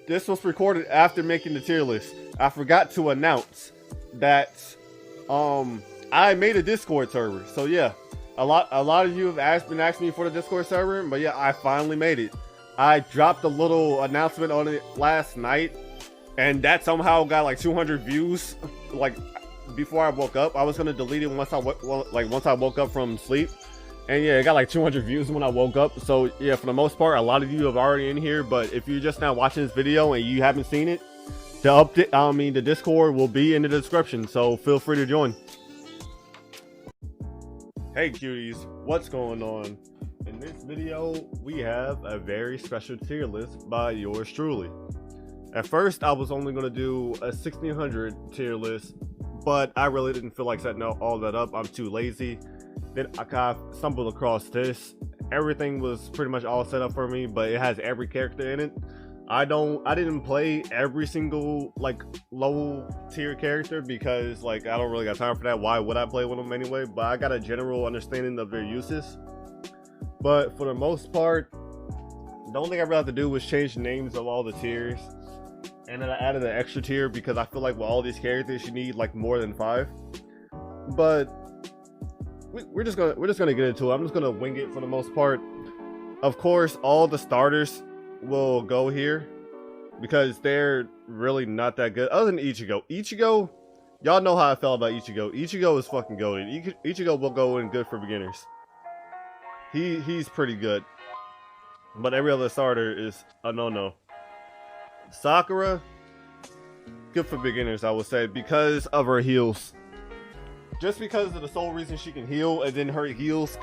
this was recorded after making the tier list. I forgot to announce that I made a Discord server. So yeah, a lot of you have been asking me for the Discord server, but yeah, I finally made it. I dropped a little announcement on it last night, and that somehow got like 200 views. Like before I woke up, I was gonna delete it once I woke up from sleep, and yeah, it got like 200 views when I woke up. So yeah, for the most part, a lot of you have already in here. But if you're just now watching this video and you haven't seen it, the Discord will be in the description, so feel free to join. Hey cuties, what's going on? In this video, we have a very special tier list by yours truly. At first, I was only going to do a 1600 tier list, but I really didn't feel like setting all that up. I'm too lazy. Then I kind of stumbled across this. Everything was pretty much all set up for me, but it has every character in it. I didn't play every single like low tier character because like I don't really got time for that. Why would I play with them anyway? But I got a general understanding of their uses. But for the most part, the only thing I really have to do was change the names of all the tiers. And then I added an extra tier because I feel like with all these characters you need like more than 5. But we're just gonna get into it. I'm just gonna wing it for the most part. Of course, all the starters will go here because they're really not that good. Other than Ichigo. Ichigo, y'all know how I felt about Ichigo. Ichigo is fucking goated. Ichigo will go in good for beginners. He's pretty good. But every other starter is a no-no. Sakura, good for beginners, I would say, because of her heals. Just because of the sole reason she can heal, and then her heals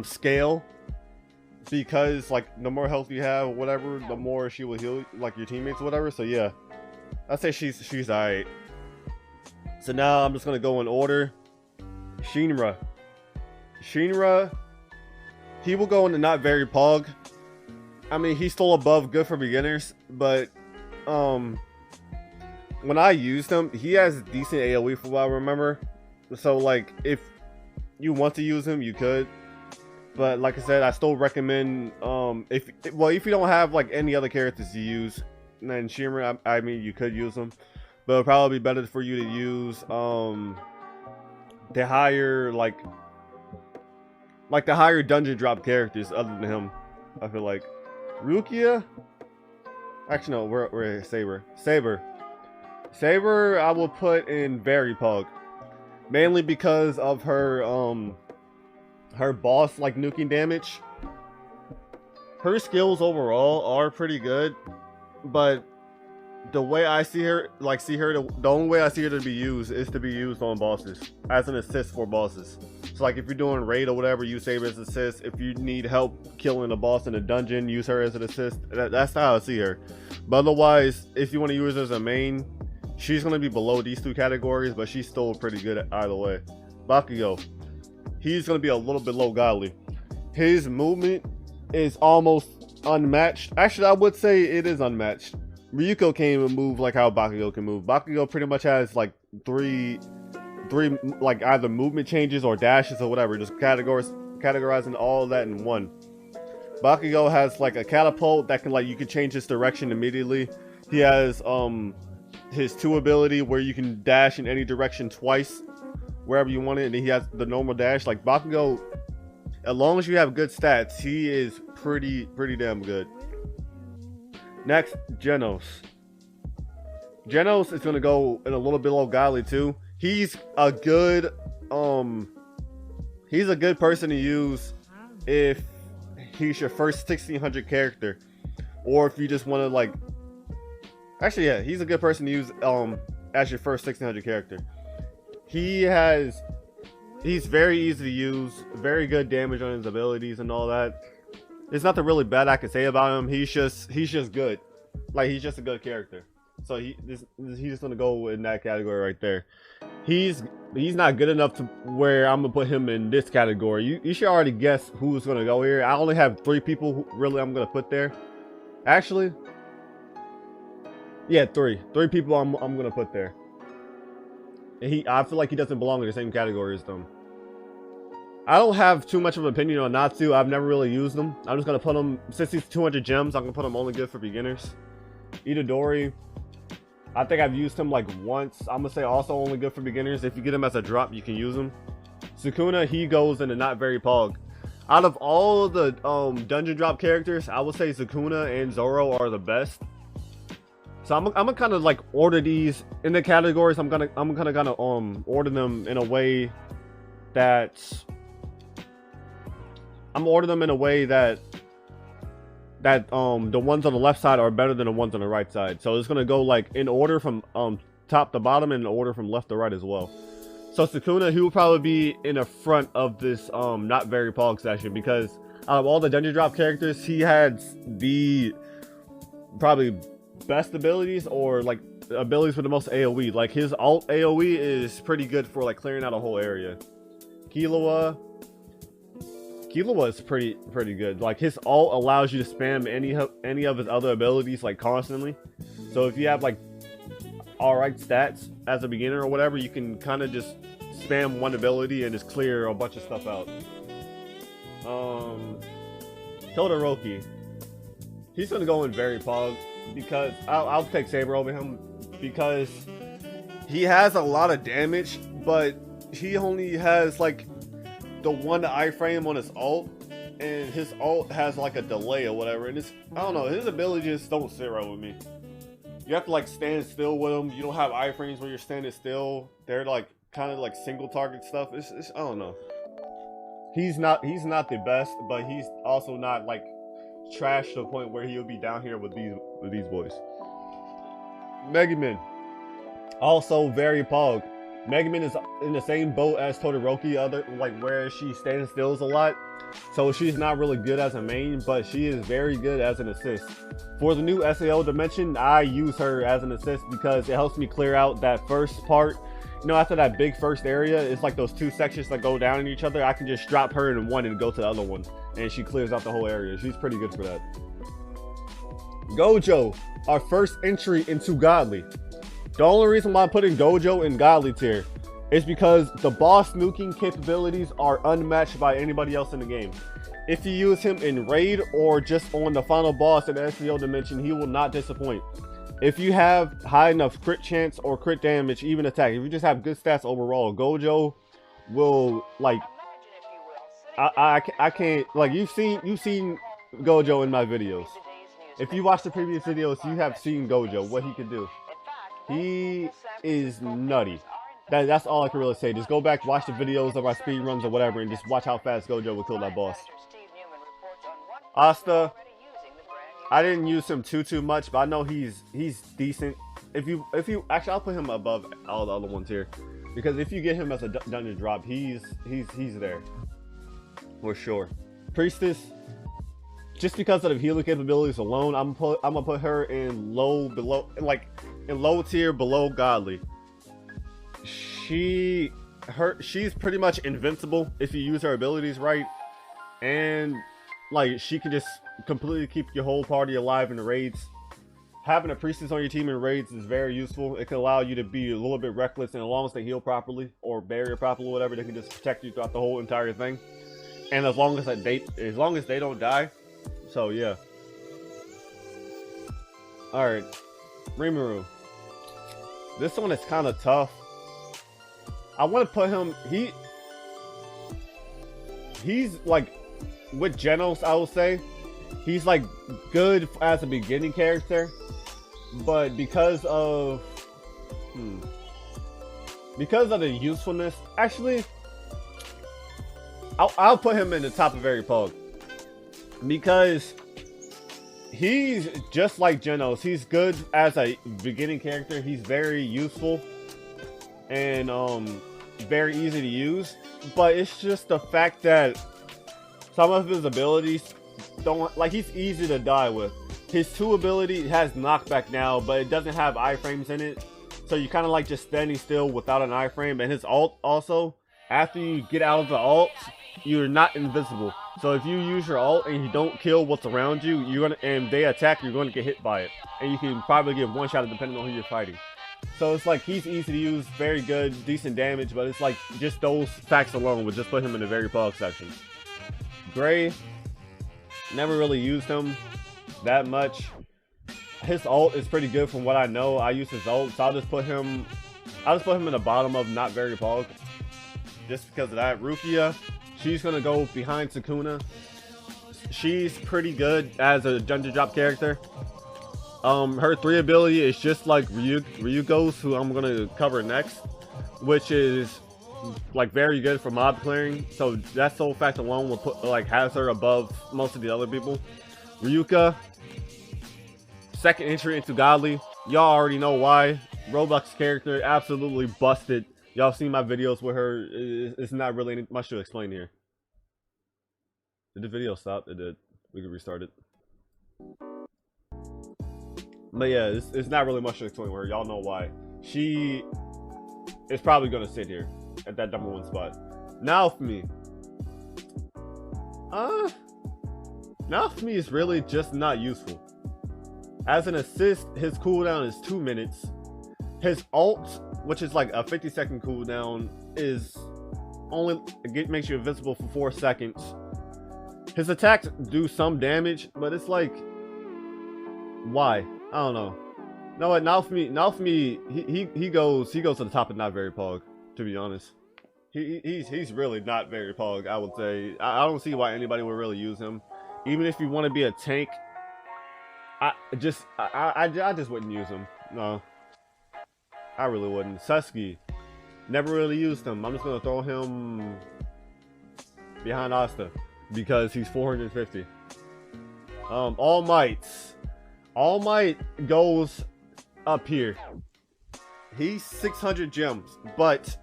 scale. Because like the more health you have, whatever, the more she will heal like your teammates, or whatever. So yeah, I'd say she's alright. So now I'm just gonna go in order. Shinra, he will go into not very pog. I mean, he's still above good for beginners, but when I used him, he has decent AoE for what I remember. So like if you want to use him, you could. But like I said, I still recommend if you don't have like any other characters to use, then Shinra, I mean you could use them, but it'll probably be better for you to use the higher the higher dungeon drop characters other than him. I feel like Rukia. Actually no, we're Saber I will put in very pug, mainly because of her her boss like nuking damage. Her skills overall are pretty good, but the way I see her, the only way I see her to be used is to be used on bosses as an assist for bosses. So like if you're doing raid or whatever, use Saber as an assist. If you need help killing a boss in a dungeon, use her as an assist. That's how I see her. But otherwise, if you want to use her as a main, she's going to be below these two categories, but she's still pretty good at either way. Bakugo, he's going to be a little bit low godly. His movement is almost unmatched. Actually, I would say it is unmatched. Ryuko can't even move like how Bakugo can move. Bakugo pretty much has like three like either movement changes or dashes or whatever, just categorizing all of that in one. Bakugo has like a catapult that can you can change its direction immediately. He has his 2 ability where you can dash in any direction twice wherever you want it, and then he has the normal dash. Like Bakugo, as long as you have good stats, he is pretty damn good. Next, Genos. Genos is gonna go in a little bit low godly too. He's a good person to use if he's your first 1600 character, or if you just want to actually yeah, he's a good person to use as your first 1600 character. He's very easy to use, very good damage on his abilities and all that. There's nothing really bad I can say about him. He's just good. Like, he's just a good character. So he's just gonna go in that category right there. He's not good enough to where I'm gonna put him in this category. You should already guess who's gonna go here. I only have 3 people who really I'm gonna put there. Actually, yeah, 3 people I'm gonna put there. And I feel like he doesn't belong in the same category as them. I don't have too much of an opinion on Natsu. I've never really used them. I'm just gonna put him, since he's 200 gems, I'm gonna put him only good for beginners. Itadori, I think I've used him like once. I'm gonna say also only good for beginners. If you get him as a drop, you can use him. Sukuna, he goes into not very pog. Out of all of the dungeon drop characters, I would say Sukuna and Zoro are the best. So I'm gonna kind of like order these in the categories. I'm gonna order them in a way that the ones on the left side are better than the ones on the right side. So it's gonna go like in order from top to bottom and in order from left to right as well. So Sukuna, he will probably be in the front of this not very pog section, because out of all the dungeon drop characters, he has the probably best abilities, or like abilities with the most AoE. Like his alt AoE is pretty good for like clearing out a whole area. Killua is pretty good. Like his alt allows you to spam any of his other abilities like constantly. So if you have like alright stats as a beginner or whatever, you can kind of just spam one ability and just clear a bunch of stuff out. Todoroki, he's gonna go in very pog, because I'll take Saber over him, because he has a lot of damage, but he only has like the one iframe on his ult, and his ult has like a delay or whatever, and it's, I don't know, his abilities just don't sit right with me. You have to like stand still with them. You don't have iframes where you're standing still. They're like kind of like single target stuff. It's I don't know. He's not the best, but he's also not like trash to the point where he'll be down here with these boys. Megumin, also very pog. Megumin is in the same boat as Todoroki, where she stands stills a lot. So she's not really good as a main, but she is very good as an assist. For the new SAO dimension, I use her as an assist because it helps me clear out that first part. You know, after that big first area, it's like those two sections that go down in each other. I can just drop her in one and go to the other one, and she clears out the whole area. She's pretty good for that. Gojo, our first entry into Godly. The only reason why I'm putting Gojo in Godly tier is because the boss nuking capabilities are unmatched by anybody else in the game. If you use him in raid or just on the final boss in the SEO dimension, he will not disappoint. If you have high enough crit chance or crit damage, even attack, if you just have good stats overall, Gojo will like, I can't, like, you've seen Gojo in my videos. If you watch the previous videos, you have seen Gojo, what he can do. He is nutty. That's all I can really say. Just go back, watch the videos of our speed runs or whatever, and just watch how fast Gojo will kill that boss. Asta, I didn't use him too much, but I know he's decent. If you actually, I'll put him above all the other ones here, because if you get him as a dungeon drop, he's there for sure. Priestess, just because of the healing capabilities alone, I'm gonna put her in low tier below Godly. She's pretty much invincible if you use her abilities right, and like she can just completely keep your whole party alive in the raids. Having a priestess on your team in raids is very useful. It can allow you to be a little bit reckless, and as long as they heal properly or barrier properly, or whatever, they can just protect you throughout the whole entire thing. And as long as they don't die. So yeah. All right, Rimuru. This one is kind of tough. I want to put him. He's like with Genos, I will say. He's like good as a beginning character, but because of the usefulness, actually, I'll put him in the top of very pog, because he's just like Genos. He's good as a beginning character. He's very useful and very easy to use, but it's just the fact that some of his abilities don't, like, he's easy to die with. His 2 ability has knockback now, but it doesn't have iframes in it, so you kind of like just standing still without an iframe. And his ult also, after you get out of the ult, you're not invisible. So if you use your ult and you don't kill what's around you, and they attack, you're gonna get hit by it, and you can probably get one shot depending on who you're fighting. So it's like he's easy to use, very good, decent damage, but it's like just those facts alone would just put him in the very pog section. Gray, never really used him that much. his ult is pretty good from what I know. I use his ult, so I'll just put him in the bottom of not very pog. Just because of that. Rukia, she's gonna go behind Sukuna. She's pretty good as a dungeon drop character. Her 3 ability is just like Ryuko's, who I'm gonna cover next, which is like very good for mob clearing. So that sole fact alone will put has her above most of the other people. Ryuka, second entry into Godly. Y'all already know why. Roblox character, absolutely busted. Y'all seen my videos with her. It's not really much to explain here. Did the video stop? It did. We can restart it. But yeah, it's not really much to explain with her. Y'all know why. She is probably going to sit here at that #1 spot. Now for me. Now for me is really just not useful. As an assist, his cooldown is 2 minutes. His ult, which is like a 50-second cooldown, is only makes you invisible for 4 seconds. His attacks do some damage, but it's like, why? I don't know. No, what? Now for me, he goes to the top of not very pog. To be honest, he's really not very pog. I would say I don't see why anybody would really use him. Even if you want to be a tank, I just wouldn't use him. No, I really wouldn't. Susky, never really used him. I'm just gonna throw him behind Asta because he's 450. All Might goes up here. He's 600 gems, but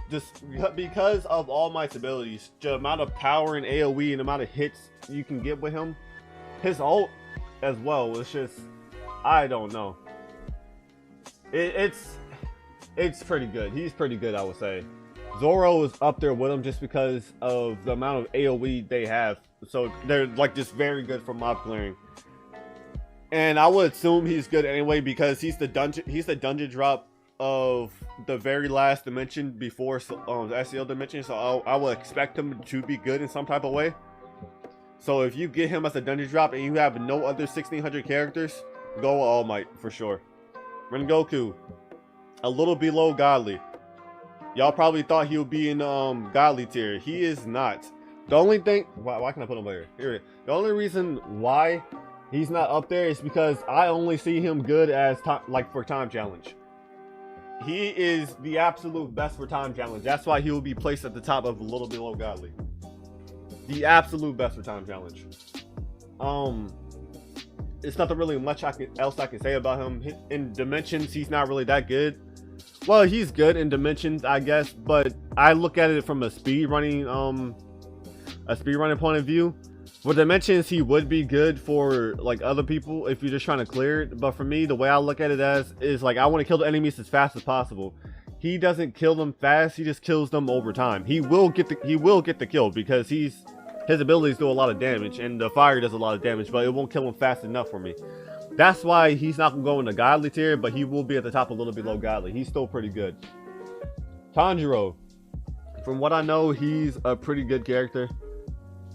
just because of All Might's abilities, the amount of power and AoE and the amount of hits you can get with him, his ult as well, it's just, I don't know. It's pretty good. He's pretty good, I would say. Zoro is up there with him just because of the amount of AoE they have. So they're like just very good for mob clearing. And I would assume he's good anyway because he's the dungeon drop of the very last dimension before the SEL dimension. So I would expect him to be good in some type of way. So if you get him as a dungeon drop and you have no other 1600 characters, go with All Might for sure. Rengoku, a little below Godly. Y'all probably thought he would be in Godly tier. He is not. The only thing, why can I put him there? Here, the only reason why he's not up there is because I only see him good as for time challenge. He is the absolute best for time challenge. That's why he will be placed at the top of a little below Godly. The absolute best for time challenge. It's nothing really much else I can say about him. In Dimensions, he's not really that good. Well, he's good in Dimensions, I guess, but I look at it from a speedrunning point of view. For Dimensions, he would be good for like other people if you're just trying to clear it. But for me, the way I look at it is like I want to kill the enemies as fast as possible. He doesn't kill them fast; he just kills them over time. He will get the kill because his abilities do a lot of damage and the fire does a lot of damage, but it won't kill him fast enough for me. That's why he's not gonna go in the Godly tier, but he will be at the top a little below Godly. He's still pretty good. Tanjiro, from what I know, he's a pretty good character.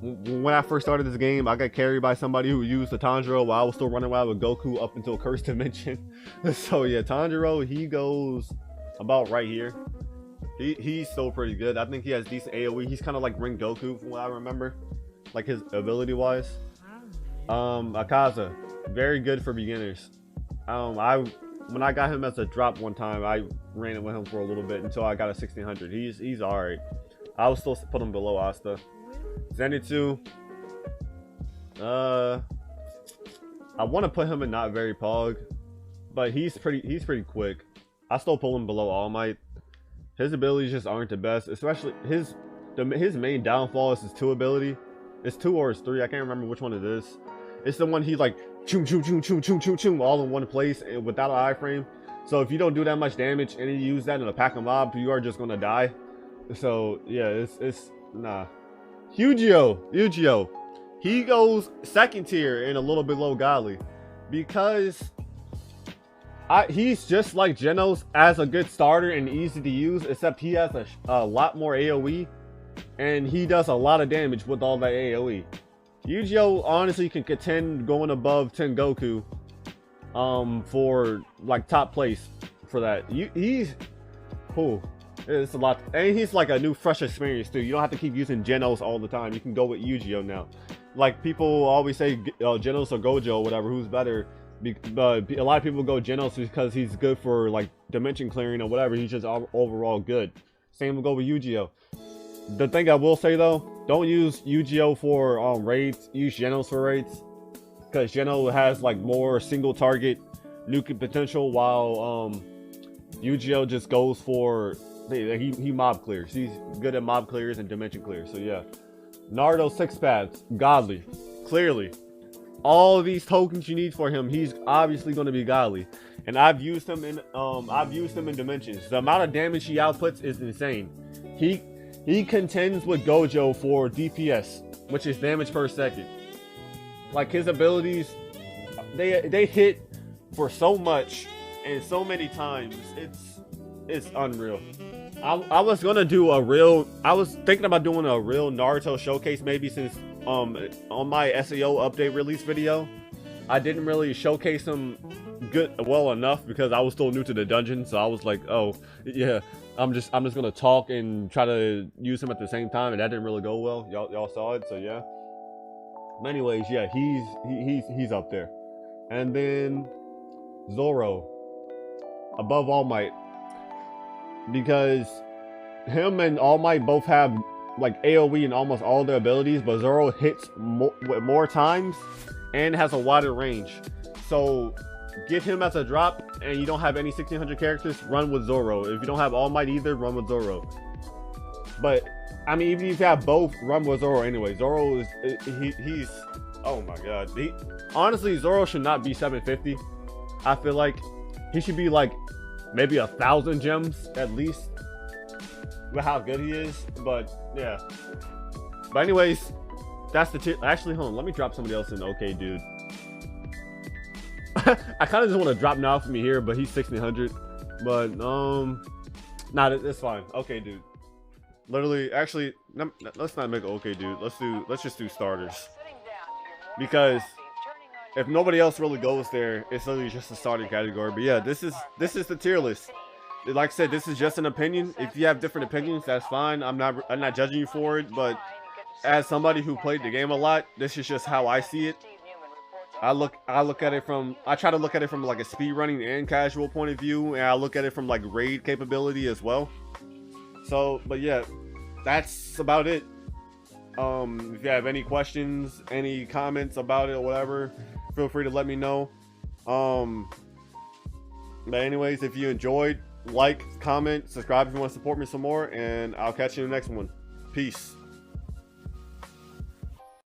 When I first started this game, I got carried by somebody who used the Tanjiro while I was still running wild with Goku up until Cursed Dimension. So yeah, Tanjiro, he goes about right here. He's still pretty good. I think he has decent AoE. He's kind of like Ring Goku from what I remember, like his ability wise. Akaza, very good for beginners. When I got him as a drop one time, I ran it with him for a little bit until I got a 1600. He's alright. I would still put him below Asta. Zenitsu, I want to put him in not very pog, but he's pretty quick. I still pull him below All Might. His abilities just aren't the best, especially his main downfall is his 2 ability. It's 2 or it's 3, I can't remember which one it is. It's the one he like choom choom choom choom choom choom choom all in one place and without an iframe. So if you don't do that much damage and you use that in a pack of mobs, you are just gonna die. So yeah, it's nah. Yu-Gi-Oh! He goes second tier and a little below Godly because he's just like Genos as a good starter and easy to use, except he has a lot more AoE and he does a lot of damage with all that AoE. Yu-Gi-Oh honestly can contend going above Tengoku for like top place for that. He's cool. It's a lot, and he's like a new fresh experience too. You don't have to keep using Genos all the time. You can go with Yu-Gi-Oh now. Like people always say Genos or Gojo or whatever, who's better, but a lot of people go Genos because he's good for like dimension clearing or whatever. He's just overall good. Same will go with Yu-Gi-Oh. The thing I will say though, don't use Yu-Gi-Oh for raids. Use Genos for raids, because Geno has like more single target nuke potential, while Yu-Gi-Oh just goes for he mob clears. He's good at mob clears and dimension clears. So yeah, Naruto 6 paths, godly, clearly. All of these tokens you need for him, he's obviously going to be godly. And I've used him in dimensions. The amount of damage he outputs is insane. He contends with Gojo for DPS, which is damage per second. Like his abilities, they hit for so much and so many times. It's unreal. I was gonna do I was thinking about doing a real Naruto showcase maybe, since on my SEO update release video I didn't really showcase him well enough because I was still new to the dungeon. So I was like, oh yeah, I'm just gonna talk and try to use him at the same time, and that didn't really go well. Y'all saw it, so yeah. But anyways, yeah, he's up there. And then Zoro above All Might, because him and All Might both have like AoE in almost all their abilities, but Zoro hits more times and has a wider range. So get him as a drop, and you don't have any 1600 characters, run with Zoro. If you don't have All Might either, run with Zoro. But I mean, even if you have both, run with Zoro anyway. Zoro is he's oh my god. Honestly, Zoro should not be 750. I feel like he should be like maybe 1,000 gems at least with how good he is. But yeah. But anyways, that's the tier. Actually, hold on. Let me drop somebody else in. Okay, dude. I kind of just want to drop now for me here, but he's 1600. But nah, it's fine. Okay, dude. Literally, actually, let's not make it okay, dude. Let's just do starters, because if nobody else really goes there, it's literally just a starting category. But yeah, this is the tier list. Like I said, this is just an opinion. If you have different opinions, that's fine. I'm not judging you for it. But as somebody who played the game a lot, this is just how I see it. I try to look at it from like a speedrunning and casual point of view, and I look at it from like raid capability as well. So, but yeah, that's about it. If you have any questions, any comments about it or whatever, feel free to let me know. But anyways, if you enjoyed, like, comment, subscribe if you want to support me some more, and I'll catch you in the next one. Peace.